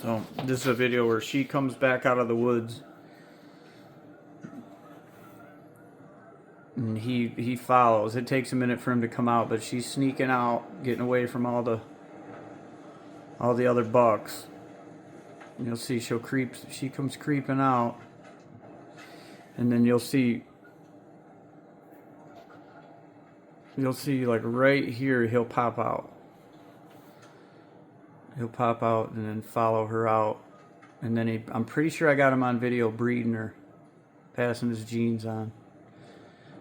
So this is a video where she comes back out of the woods and he follows. It takes a minute for him to come out, but she's sneaking out, getting away from all the other bucks. And you'll see she comes creeping out, and then you'll see like right here he'll pop out. He'll pop out and then follow her out. And then I'm pretty sure I got him on video breeding her, passing his jeans on.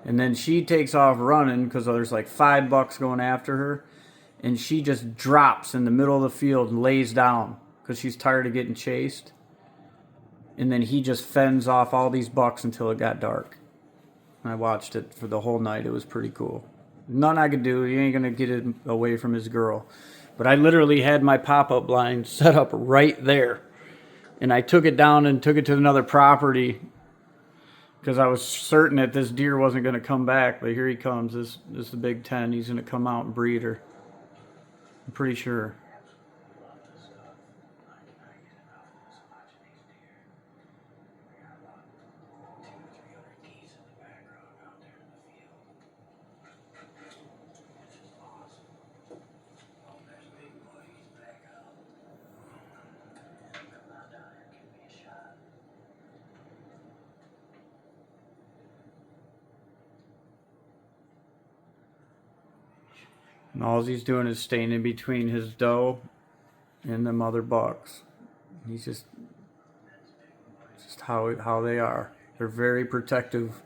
And then she takes off running because there's like 5 bucks going after her. And she just drops in the middle of the field and lays down because she's tired of getting chased. And then he just fends off all these bucks until it got dark. And I watched it for the whole night. It was pretty cool. Nothing I could do. He ain't going to get it away from his girl. But I literally had my pop-up blind set up right there. And I took it down and took it to another property because I was certain that this deer wasn't going to come back. But here he comes. This is the Big Ten. He's going to come out and breed her. I'm pretty sure. And all he's doing is staying in between his doe and the mother bucks. He's just how they are. They're very protective.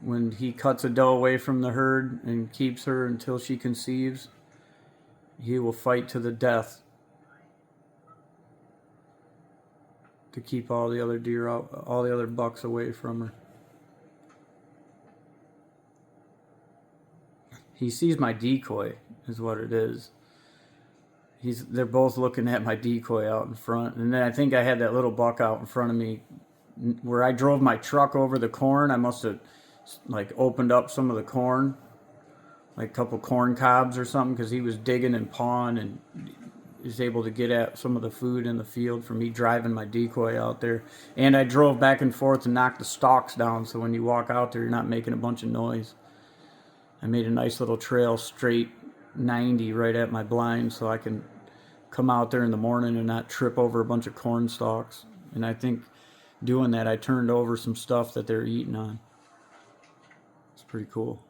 When he cuts a doe away from the herd and keeps her until she conceives, he will fight to the death to keep all the other deer out, all the other bucks away from her. He sees my decoy, is what it is. They're both looking at my decoy out in front. And then I think I had that little buck out in front of me where I drove my truck over the corn. I must have like opened up some of the corn, like a couple corn cobs or something, because he was digging and pawing and is able to get at some of the food in the field from me driving my decoy out there. And I drove back and forth and knocked the stalks down, so when you walk out there, you're not making a bunch of noise. I made a nice little trail straight 90 right at my blind so I can come out there in the morning and not trip over a bunch of corn stalks. And I think doing that, I turned over some stuff that they're eating on. It's pretty cool.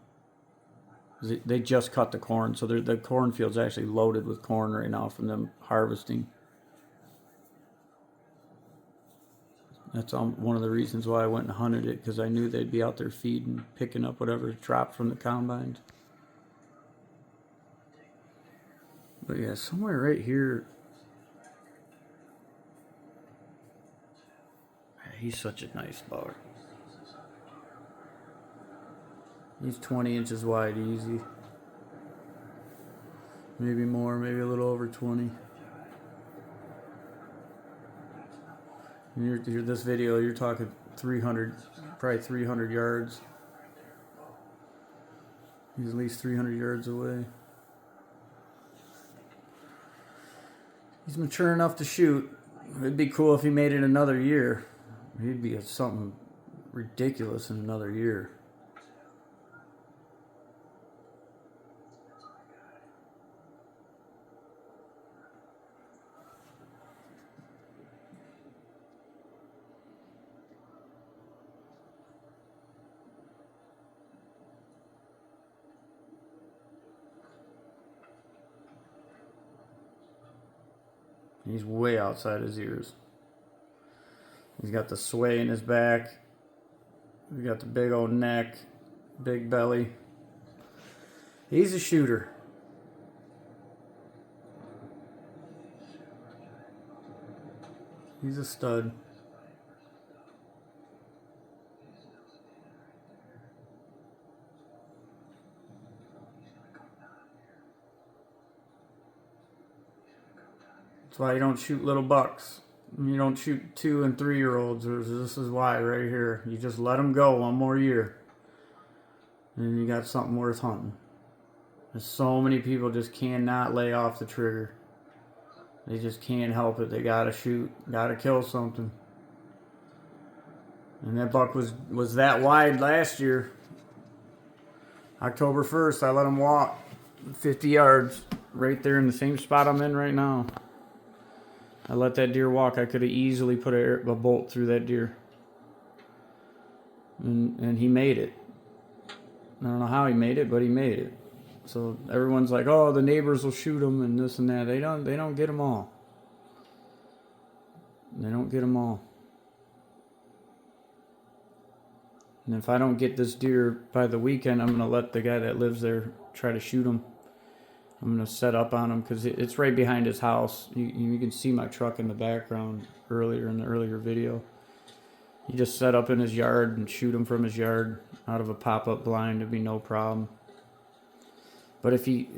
They just cut the corn, so the cornfield's actually loaded with corn right now from them harvesting. That's one of the reasons why I went and hunted it, because I knew they'd be out there feeding, picking up whatever dropped from the combines. But yeah, somewhere right here. He's such a nice buck. He's 20 inches wide, easy. Maybe more, maybe a little over 20. This video, you're talking 300, probably 300 yards. He's at least 300 yards away. He's mature enough to shoot. It'd be cool if he made it another year. He'd be something ridiculous in another year. He's way outside his ears. He's got the sway in his back. He's got the big old neck, big belly. He's a shooter. He's a stud. That's why you don't shoot little bucks. You don't shoot 2 and 3 year olds. This is why right here. You just let them go one more year. And you got something worth hunting. There's so many people just cannot lay off the trigger. They just can't help it. They gotta shoot, gotta kill something. And that buck was that wide last year. October 1st, I let him walk 50 yards right there in the same spot I'm in right now. I let that deer walk. I could have easily put a bolt through that deer. And he made it. I don't know how he made it, but he made it. So everyone's like, oh, the neighbors will shoot him and this and that. They don't get them all. They don't get them all. And if I don't get this deer by the weekend, I'm going to let the guy that lives there try to shoot him. I'm going to set up on him because it's right behind his house. You can see my truck in the background earlier in the earlier video. You just set up in his yard and shoot him from his yard out of a pop-up blind. It'd be no problem. But if he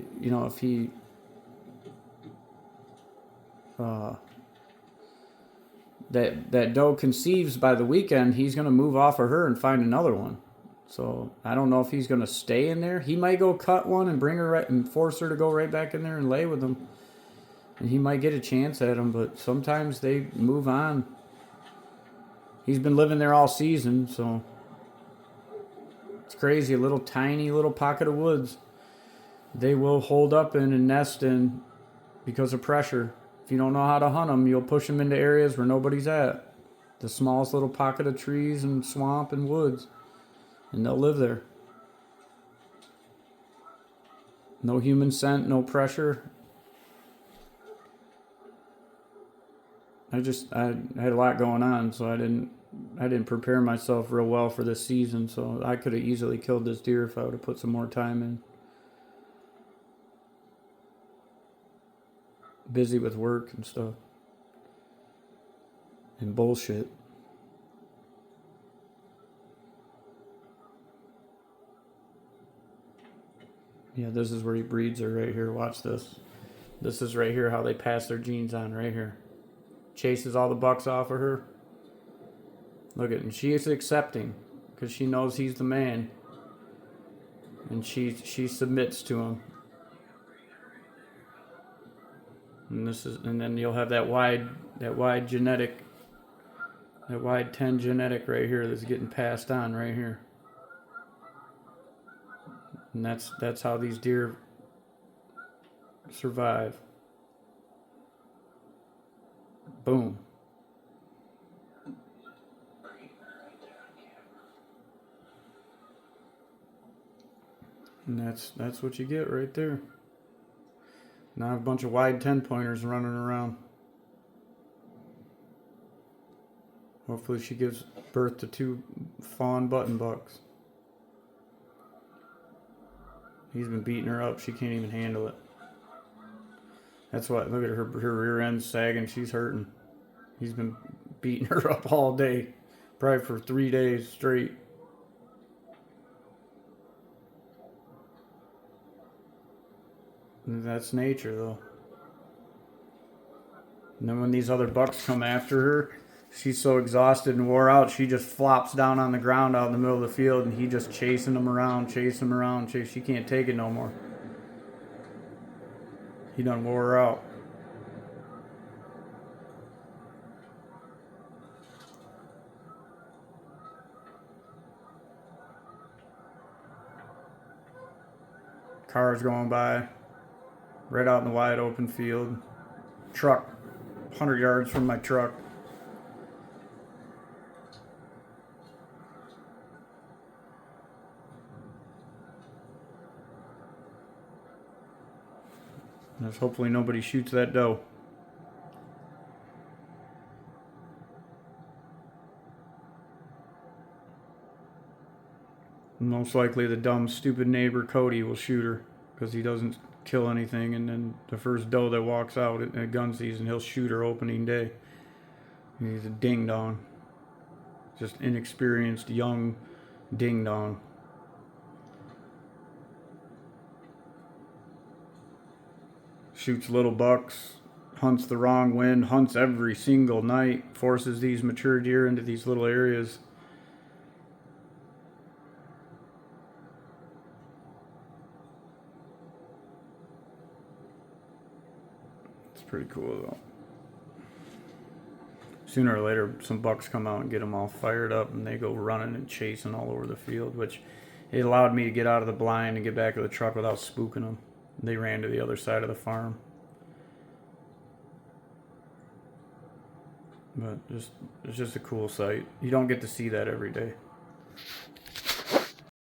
that doe conceives by the weekend, he's going to move off of her and find another one. So I don't know if he's going to stay in there. He might go cut one and bring her right and force her to go right back in there and lay with him. And he might get a chance at him, but sometimes they move on. He's been living there all season, so it's crazy. A little tiny little pocket of woods they will hold up in and nest in because of pressure. If you don't know how to hunt them, you'll push them into areas where nobody's at. The smallest little pocket of trees and swamp and woods. And they'll live there. No human scent, no pressure. I had a lot going on, so I didn't prepare myself real well for this season, so I could have easily killed this deer if I would have put some more time in. Busy with work and stuff. And bullshit. Yeah, this is where he breeds her right here. Watch this. This is right here how they pass their genes on right here. Chases all the bucks off of her. Look at it. And she is accepting because she knows he's the man. And she submits to him. And then you'll have that wide genetic, that wide 10 genetic right here that's getting passed on right here. And that's how these deer survive. Boom. And that's what you get right there. Now I have a bunch of wide 10-pointers running around. Hopefully she gives birth to 2 fawn button bucks. He's been beating her up. She can't even handle it. That's why, look at her rear end sagging. She's hurting. He's been beating her up all day. Probably for 3 days straight. And that's nature, though. And then when these other bucks come after her, she's so exhausted and wore out, she just flops down on the ground out in the middle of the field, and he just chasing them around. She can't take it no more. He done wore her out. Cars going by, right out in the wide open field. Truck, 100 yards from my truck. There's hopefully nobody shoots that doe. Most likely the dumb, stupid neighbor Cody will shoot her because he doesn't kill anything, and then the first doe that walks out at gun season, he'll shoot her opening day. He's a ding-dong. Just inexperienced, young ding-dong. Shoots little bucks, hunts the wrong wind, hunts every single night, forces these mature deer into these little areas. pretty cool though. Sooner or later, some bucks come out and get them all fired up, and they go running and chasing all over the field, which it allowed me to get out of the blind and get back to the truck without spooking them. They ran to the other side of the farm. But it's just a cool sight. You don't get to see that every day.